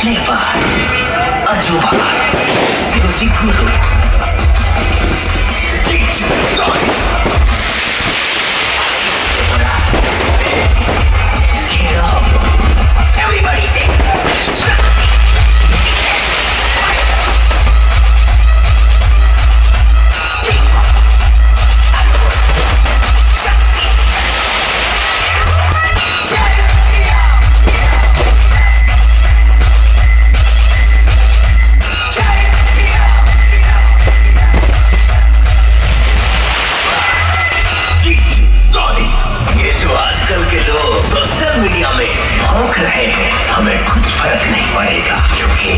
Clever, Ajuba, Yoshikuru, get up. Everybody say, ये जो आजकल के लोग सोशल मीडिया में भौंक रहे हैं, हमें कुछ फर्क नहीं पड़ेगा क्योंकि